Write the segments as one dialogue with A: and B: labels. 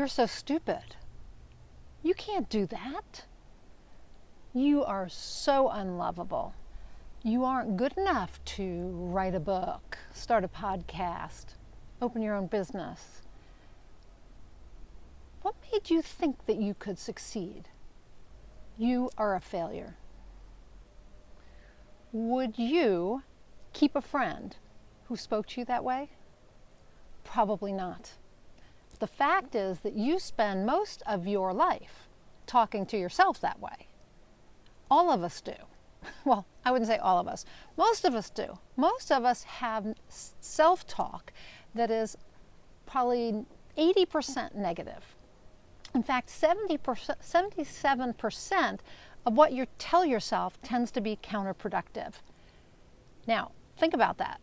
A: You're so stupid. You can't do that. You are so unlovable. You aren't good enough to write a book, start a podcast, open your own business. What made you think that you could succeed? You are a failure. Would you keep a friend who spoke to you that way? Probably not. The fact is that you spend most of your life talking to yourself that way. All of us do. Well, I wouldn't say all of us. Most of us do. Most of us have self-talk that is probably 80% negative. In fact, 77% of what you tell yourself tends to be counterproductive. Now, think about that.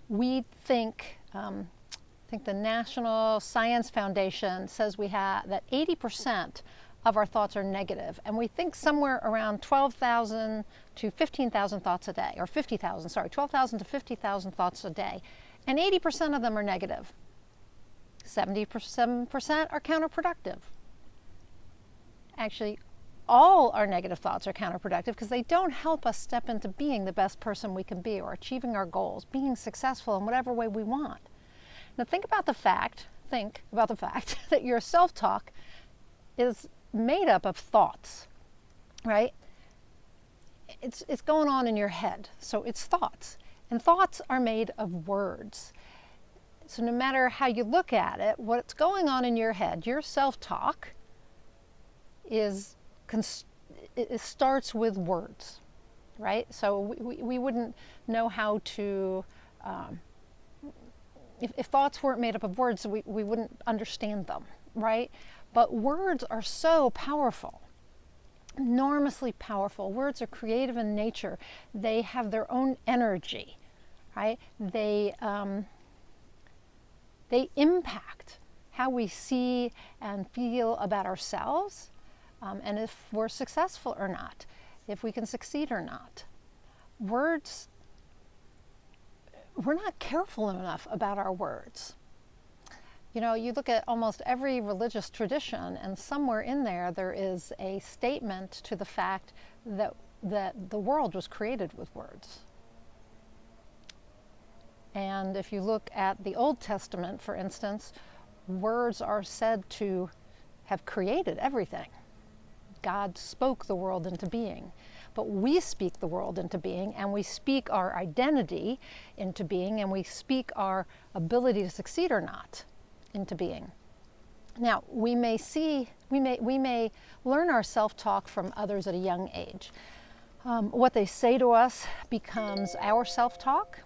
A: We think, I think the National Science Foundation says we have that 80% of our thoughts are negative, and we think somewhere around 12,000 to 15,000 thoughts a day, or 50,000, sorry, 12,000 to 50,000 thoughts a day, and 80% of them are negative. 77% are counterproductive. Actually, all our negative thoughts are counterproductive because they don't help us step into being the best person we can be or achieving our goals, being successful in whatever way we want. Now think about the fact that your self-talk is made up of thoughts, right? It's going on in your head, so it's thoughts. And thoughts are made of words. So no matter how you look at it, what's going on in your head, your self-talk it starts with words, right? So we wouldn't know how to, if thoughts weren't made up of words, we wouldn't understand them, right? But words are so powerful, enormously powerful. Words are creative in nature. They have their own energy, right? They impact how we see and feel about ourselves, and if we're successful or not, if we can succeed or not. Words, we're not careful enough about our words. You know, you look at almost every religious tradition, and somewhere in there is a statement to the fact that the world was created with words. And if you look at the Old Testament, for instance, words are said to have created everything. God spoke the world into being. But we speak the world into being, and we speak our identity into being, and we speak our ability to succeed or not into being. Now, we may learn our self-talk from others at a young age. What they say to us becomes our self-talk.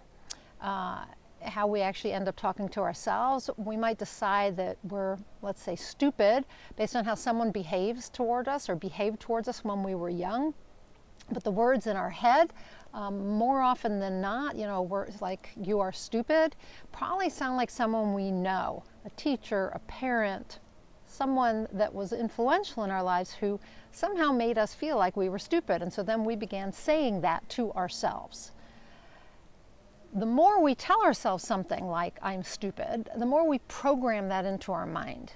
A: How we actually end up talking to ourselves. We might decide that we're, let's say, stupid based on how someone behaves toward us or behaved towards us when we were young. But the words in our head, more often than not, you know, words like "you are stupid" probably sound like someone we know, a teacher, a parent, someone that was influential in our lives who somehow made us feel like we were stupid. And so then we began saying that to ourselves. The more we tell ourselves something like "I'm stupid," the more we program that into our mind.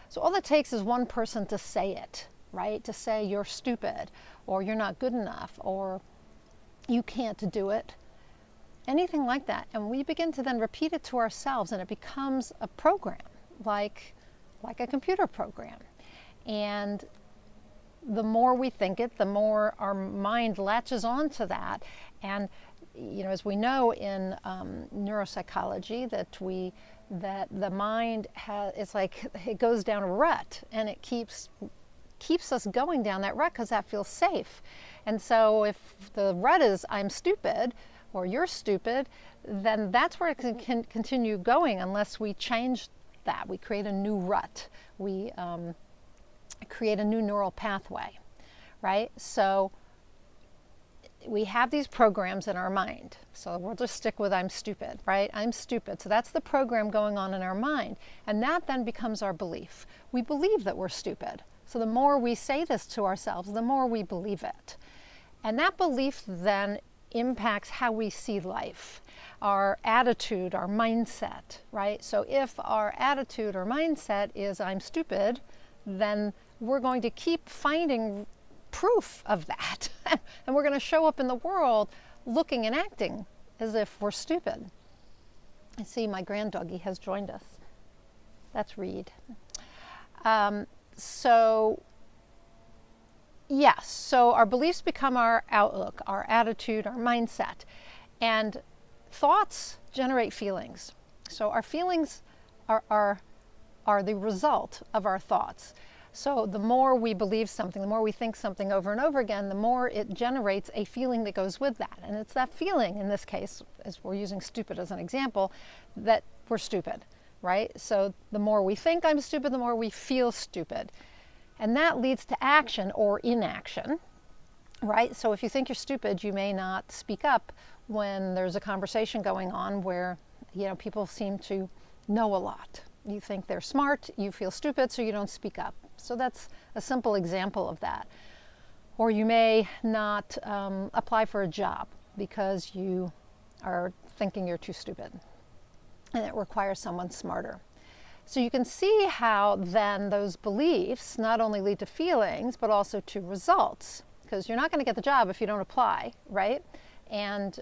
A: So all it takes is one person to say it, right? To say "you're stupid," or "you're not good enough," or "you can't do it." Anything like that. And we begin to then repeat it to ourselves, and it becomes a program, like a computer program. And the more we think it, the more our mind latches onto that. And you know, as we know in neuropsychology, that the mind it's like it goes down a rut, and it keeps us going down that rut because that feels safe. And so if the rut is "I'm stupid" or "you're stupid," then that's where it can continue going unless we change that. We create a new rut. We create a new neural pathway, right? So we have these programs in our mind. So we'll just stick with "I'm stupid," right? I'm stupid. So that's the program going on in our mind. And that then becomes our belief. We believe that we're stupid. So the more we say this to ourselves, the more we believe it. And that belief then impacts how we see life, our attitude, our mindset, right? So if our attitude or mindset is I'm stupid, then we're going to keep finding proof of that. And we're going to show up in the world looking and acting as if we're stupid. I see my grand doggy has joined us. That's Reed. So our beliefs become our outlook, our attitude, our mindset. And thoughts generate feelings. So our feelings are the result of our thoughts. So the more we believe something, the more we think something over and over again, the more it generates a feeling that goes with that. And it's that feeling, in this case, as we're using stupid as an example, that we're stupid, right? So the more we think I'm stupid, the more we feel stupid. And that leads to action or inaction, right? So if you think you're stupid, you may not speak up when there's a conversation going on where, people seem to know a lot. You think they're smart, you feel stupid, so you don't speak up. So that's a simple example of that. Or you may not apply for a job because you are thinking you're too stupid and it requires someone smarter. So you can see how then those beliefs not only lead to feelings but also to results, because you're not going to get the job if you don't apply, right? And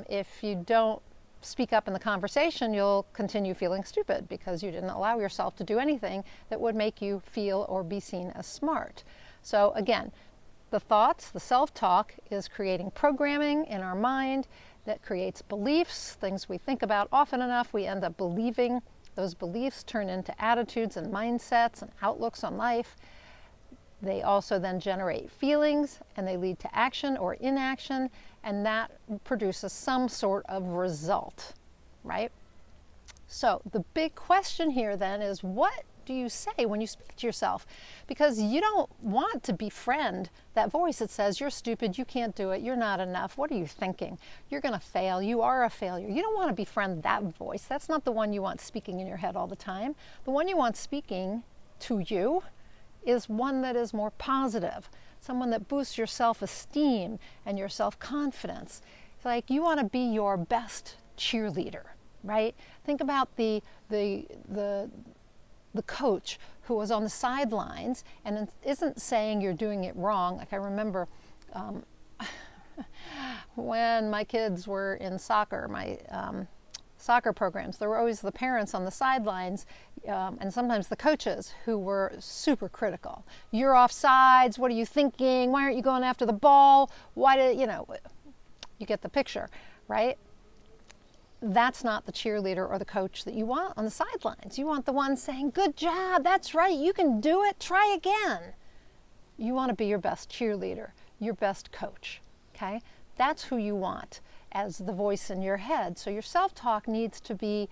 A: if you don't speak up in the conversation, you'll continue feeling stupid because you didn't allow yourself to do anything that would make you feel or be seen as smart. So again, the thoughts, the self-talk is creating programming in our mind that creates beliefs, things we think about often enough, we end up believing. Those beliefs turn into attitudes and mindsets and outlooks on life. They also then generate feelings, and they lead to action or inaction, and that produces some sort of result, right? So the big question here then is, what do you say when you speak to yourself? Because you don't want to befriend that voice that says, you're stupid, you can't do it, you're not enough, what are you thinking? You're going to fail, you are a failure. You don't want to befriend that voice. That's not the one you want speaking in your head all the time. The one you want speaking to you is one that is more positive, someone that boosts your self-esteem and your self-confidence. It's like you want to be your best cheerleader, right? Think about the coach who was on the sidelines and isn't saying you're doing it wrong. Like I remember when my kids were in soccer, my soccer programs, there were always the parents on the sidelines and sometimes the coaches who were super critical. You're offsides, what are you thinking? Why aren't you going after the ball? Why did, you get the picture, right? That's not the cheerleader or the coach that you want on the sidelines. You want the one saying, good job, that's right, you can do it, try again. You want to be your best cheerleader, your best coach, okay? That's who you want as the voice in your head. So your self-talk needs to be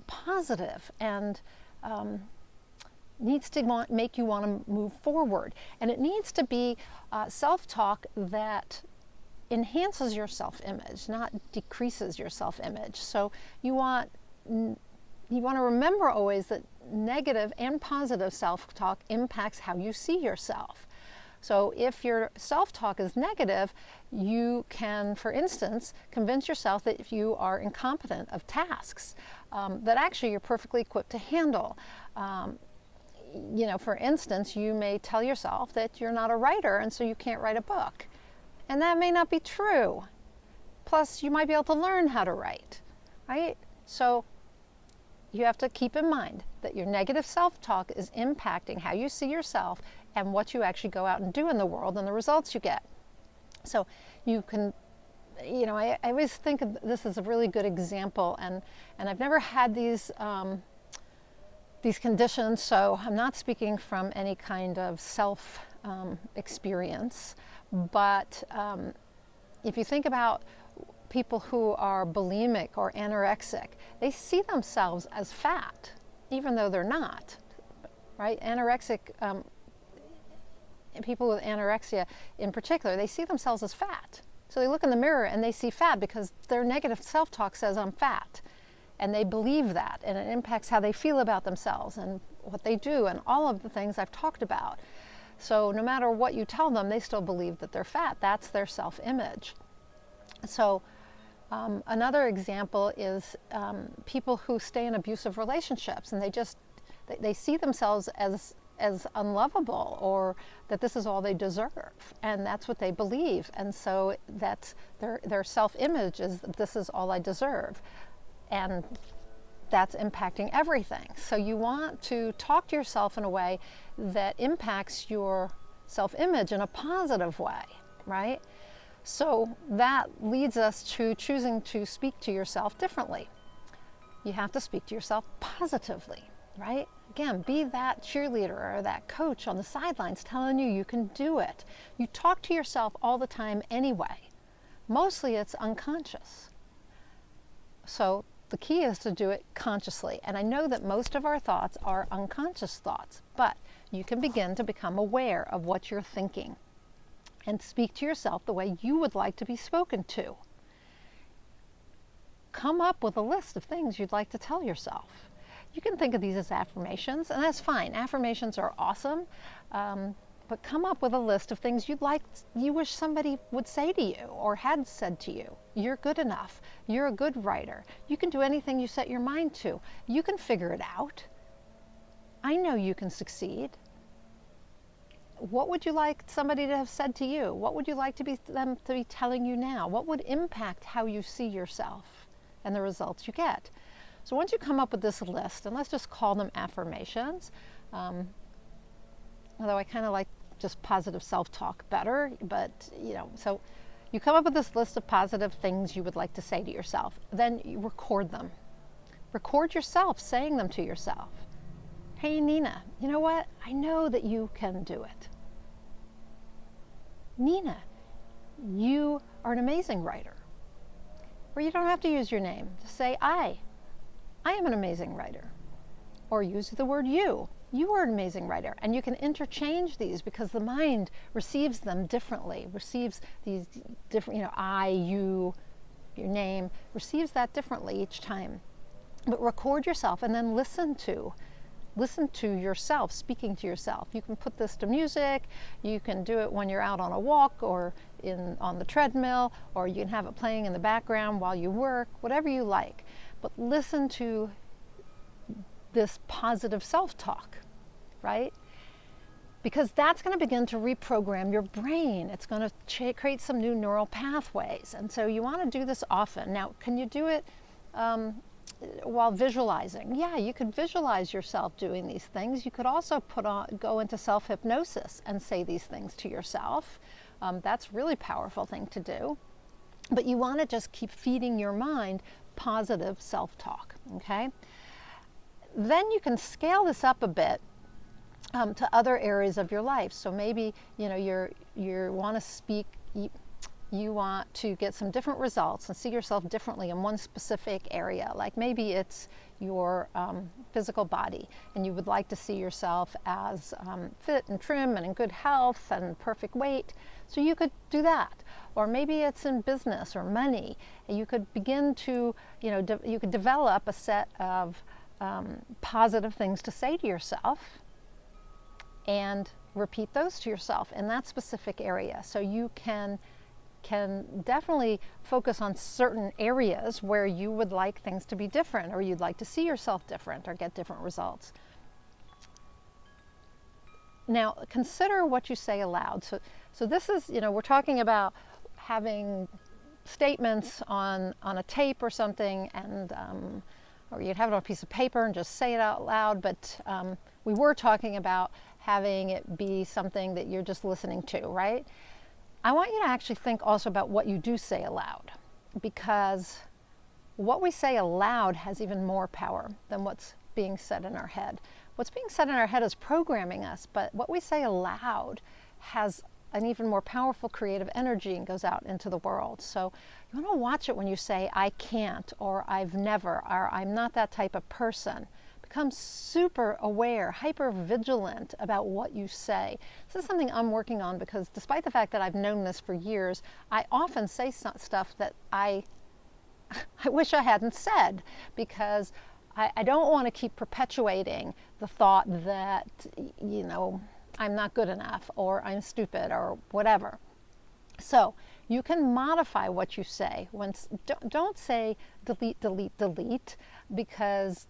A: positive and needs to make you want to move forward. And it needs to be self-talk that enhances your self-image, not decreases your self-image. So you want to remember always that negative and positive self-talk impacts how you see yourself. So if your self-talk is negative, you can, for instance, convince yourself that you are incompetent of tasks that actually you're perfectly equipped to handle. For instance, you may tell yourself that you're not a writer and so you can't write a book. And that may not be true. Plus, you might be able to learn how to write, right? So you have to keep in mind that your negative self-talk is impacting how you see yourself and what you actually go out and do in the world and the results you get. So you can, I always think of this as a really good example, and I've never had these conditions, so I'm not speaking from any kind of self experience, but if you think about people who are bulimic or anorexic, they see themselves as fat, even though they're not, right? Anorexic, people with anorexia in particular, they see themselves as fat. So they look in the mirror and they see fat because their negative self-talk says I'm fat. And they believe that, and it impacts how they feel about themselves and what they do and all of the things I've talked about. So no matter what you tell them, they still believe that they're fat. That's their self-image. So another example is people who stay in abusive relationships, and they see themselves as unlovable, or that this is all they deserve, and that's what they believe, and so that's their self-image is this is all I deserve, and that's impacting everything. So you want to talk to yourself in a way that impacts your self-image in a positive way, right? So that leads us to choosing to speak to yourself differently. You have to speak to yourself positively, right? Again, be that cheerleader or that coach on the sidelines telling you you can do it. You talk to yourself all the time anyway. Mostly it's unconscious. So the key is to do it consciously. And I know that most of our thoughts are unconscious thoughts, but you can begin to become aware of what you're thinking and speak to yourself the way you would like to be spoken to. Come up with a list of things you'd like to tell yourself. You can think of these as affirmations, and that's fine. Affirmations are awesome, but come up with a list of things you wish somebody would say to you or had said to you. You're good enough. You're a good writer. You can do anything you set your mind to. You can figure it out. I know you can succeed. What would you like somebody to have said to you? What would you like them to be telling you now? What would impact how you see yourself and the results you get? So once you come up with this list, and let's just call them affirmations, although I kind of like just positive self-talk better, but so you come up with this list of positive things you would like to say to yourself. Then you record them. Record yourself saying them to yourself. Hey, Nina, you know what? I know that you can do it. Nina, you are an amazing writer. Or you don't have to use your name. Just say, I am an amazing writer. Or use the word you. You are an amazing writer. And you can interchange these because the mind receives them differently, receives these different, I, you, your name, receives that differently each time. But record yourself and then listen to yourself, speaking to yourself. You can put this to music, you can do it when you're out on a walk or on the treadmill, or you can have it playing in the background while you work, whatever you like. But listen to this positive self-talk, right? Because that's going to begin to reprogram your brain. It's going to create some new neural pathways. And so you want to do this often. Now, can you do it while visualizing? Yeah, you could visualize yourself doing these things. You could also go into self-hypnosis and say these things to yourself. That's a really powerful thing to do. But you want to just keep feeding your mind positive self-talk, okay? Then you can scale this up a bit to other areas of your life. So maybe you want to speak. You want to get some different results and see yourself differently in one specific area. Like maybe it's your physical body, and you would like to see yourself as fit and trim and in good health and perfect weight. So you could do that. Or maybe it's in business or money, and you could begin to, you could develop a set of positive things to say to yourself and repeat those to yourself in that specific area. So you can definitely focus on certain areas where you would like things to be different, or you'd like to see yourself different or get different results. Now, consider what you say aloud. So this is, we're talking about having statements on a tape or something, and or you'd have it on a piece of paper and just say it out loud, but we were talking about having it be something that you're just listening to, right? I want you to actually think also about what you do say aloud, because what we say aloud has even more power than what's being said in our head. What's being said in our head is programming us, but what we say aloud has an even more powerful creative energy and goes out into the world. So you want to watch it when you say, I can't, or I've never, or I'm not that type of person. Become super aware, hyper vigilant about what you say. This is something I'm working on, because despite the fact that I've known this for years, I often say stuff that I wish I hadn't said, because I don't want to keep perpetuating the thought that, I'm not good enough, or I'm stupid, or whatever. So you can modify what you say. Don't say delete, delete, delete, because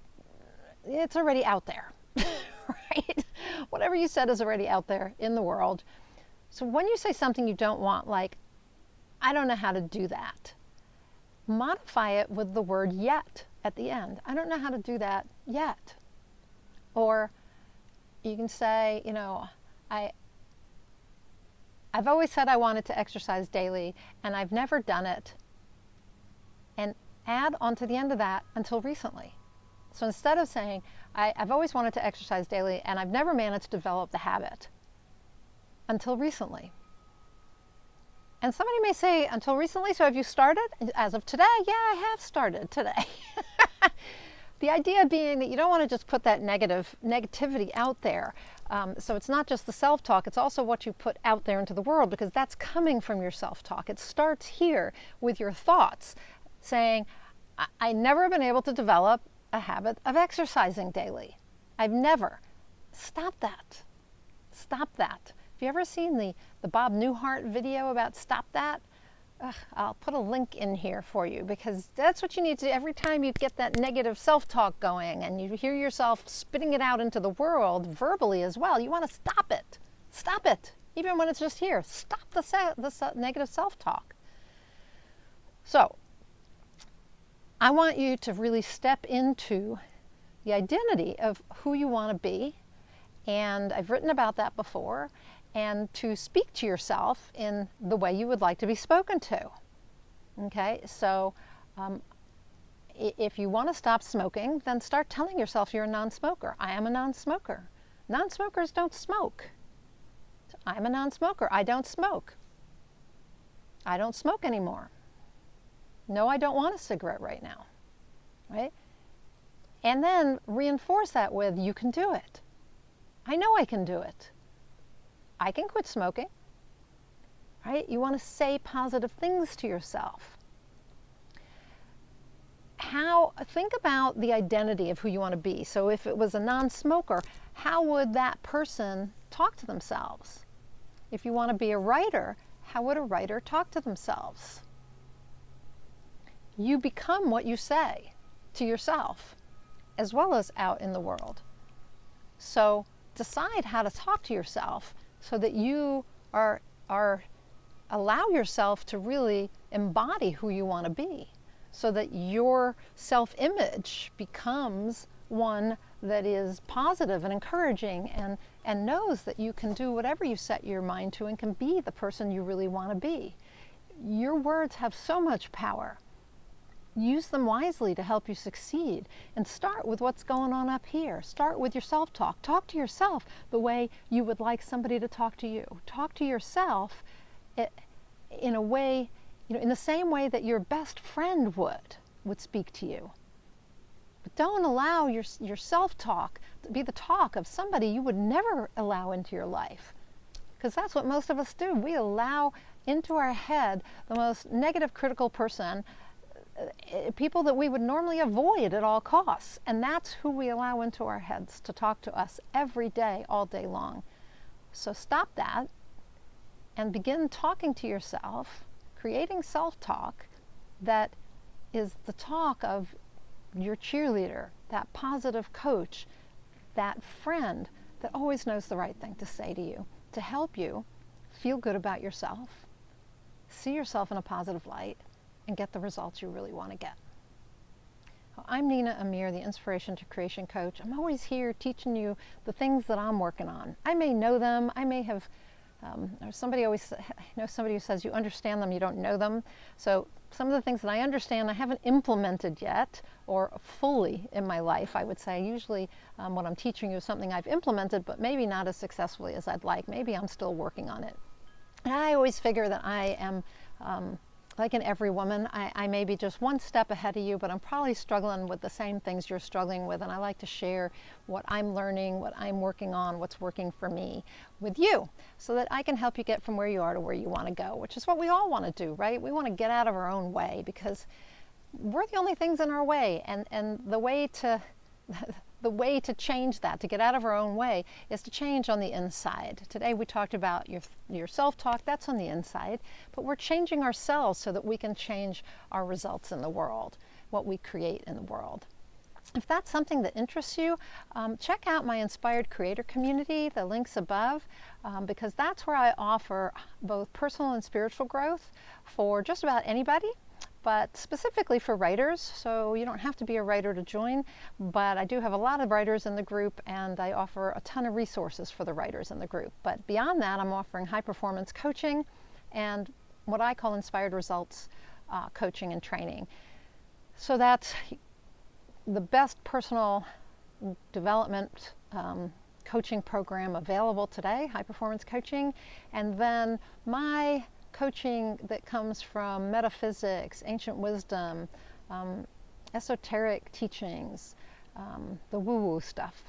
A: it's already out there, right? Whatever you said is already out there in the world. So when you say something you don't want, like, I don't know how to do that, modify it with the word yet at the end. I don't know how to do that yet. Or you can say, I've always said I wanted to exercise daily, and I've never done it. And add onto the end of that, until recently. So instead of saying, I've always wanted to exercise daily, and I've never managed to develop the habit, until recently. And somebody may say, until recently, so have you started? As of today, yeah, I have started today. The idea being that you don't want to just put that negativity out there. So it's not just the self-talk, it's also what you put out there into the world, because that's coming from your self-talk. It starts here with your thoughts, saying, I never have been able to develop a habit of exercising daily. I've never. Stop that. Stop that. Have you ever seen the Bob Newhart video about Stop That? I'll put a link in here for you, because that's what you need to do every time you get that negative self-talk going and you hear yourself spitting it out into the world verbally as well. You want to stop it. Stop it. Even when it's just here. Stop the negative self-talk. So I want you to really step into the identity of who you want to be. And I've written about that before. And to speak to yourself in the way you would like to be spoken to. Okay, so if you want to stop smoking, then start telling yourself you're a non-smoker. I am a non-smoker. Non-smokers don't smoke. I'm a non-smoker. I don't smoke. I don't smoke anymore. No, I don't want a cigarette right now. Right? And then reinforce that with, you can do it. I know I can do it. I can quit smoking, right? You want to say positive things to yourself. Think about the identity of who you want to be. So if it was a non-smoker, how would that person talk to themselves? If you want to be a writer, how would a writer talk to themselves? You become what you say to yourself, as well as out in the world. So decide how to talk to yourself, so that you allow yourself to really embody who you want to be, so that your self-image becomes one that is positive and encouraging, and knows that you can do whatever you set your mind to and can be the person you really want to be. Your words have so much power. Use them wisely to help you succeed, and start with what's going on up here. Start with your self-talk. Talk to yourself the way you would like somebody to talk to you. Talk to yourself in a way, in the same way that your best friend would speak to you. But don't allow your self-talk to be the talk of somebody you would never allow into your life, because that's what most of us do. We allow into our head the most negative, critical person, people that we would normally avoid at all costs. And that's who we allow into our heads to talk to us every day, all day long. So stop that and begin talking to yourself, creating self-talk that is the talk of your cheerleader, that positive coach, that friend that always knows the right thing to say to you, to help you feel good about yourself, see yourself in a positive light, and get the results you really want to get. I'm Nina Amir, the Inspiration to Creation Coach. I'm always here teaching you the things that I'm working on. I may know them, I may have, somebody who says you understand them, you don't know them. So some of the things that I understand I haven't implemented yet, or fully in my life, I would say. Usually what I'm teaching you is something I've implemented, but maybe not as successfully as I'd like. Maybe I'm still working on it. And I always figure that I am, like in every woman, I may be just one step ahead of you, but I'm probably struggling with the same things you're struggling with, and I like to share what I'm learning, what I'm working on, what's working for me with you, so that I can help you get from where you are to where you want to go, which is what we all want to do, right? We want to get out of our own way, because we're the only things in our way, and the way to the way to change that, to get out of our own way, is to change on the inside. Today we talked about your self-talk. That's on the inside, but we're changing ourselves so that we can change our results in the world, what we create in the world. If that's something that interests you, check out my Inspired Creator community, the link's above, because that's where I offer both personal and spiritual growth for just about anybody, but specifically for writers. So you don't have to be a writer to join, but I do have a lot of writers in the group, and I offer a ton of resources for the writers in the group. But beyond that, I'm offering high performance coaching and what I call inspired results coaching and training. So that's the best personal development coaching program available today, high performance coaching, and then my coaching that comes from metaphysics, ancient wisdom, esoteric teachings, the woo-woo stuff,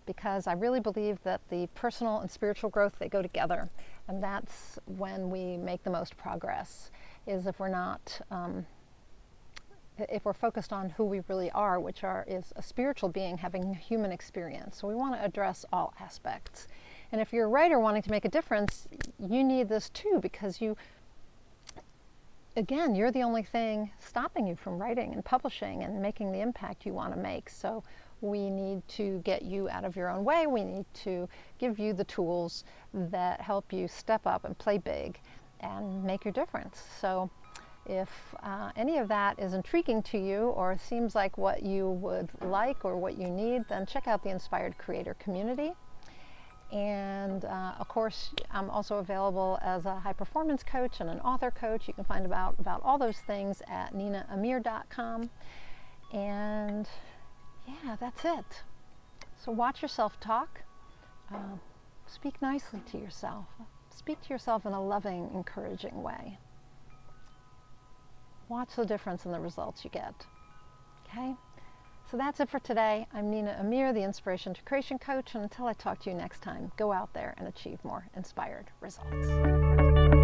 A: because I really believe that the personal and spiritual growth, they go together, and that's when we make the most progress, is if we're not if we're focused on who we really are, which is a spiritual being having a human experience. So we want to address all aspects. And if you're a writer wanting to make a difference, you need this too, because again, you're the only thing stopping you from writing and publishing and making the impact you want to make. So we need to get you out of your own way. We need to give you the tools that help you step up and play big and make your difference. So if any of that is intriguing to you or seems like what you would like or what you need, then check out the Inspired Creator community. And of course, I'm also available as a high performance coach and an author coach. You can find about all those things at ninaamir.com. And yeah, that's it. So watch your self-talk. Speak nicely to yourself. Speak to yourself in a loving, encouraging way. Watch the difference in the results you get. Okay? So that's it for today. I'm Nina Amir, the Inspiration to Creation Coach, and until I talk to you next time, go out there and achieve more inspired results.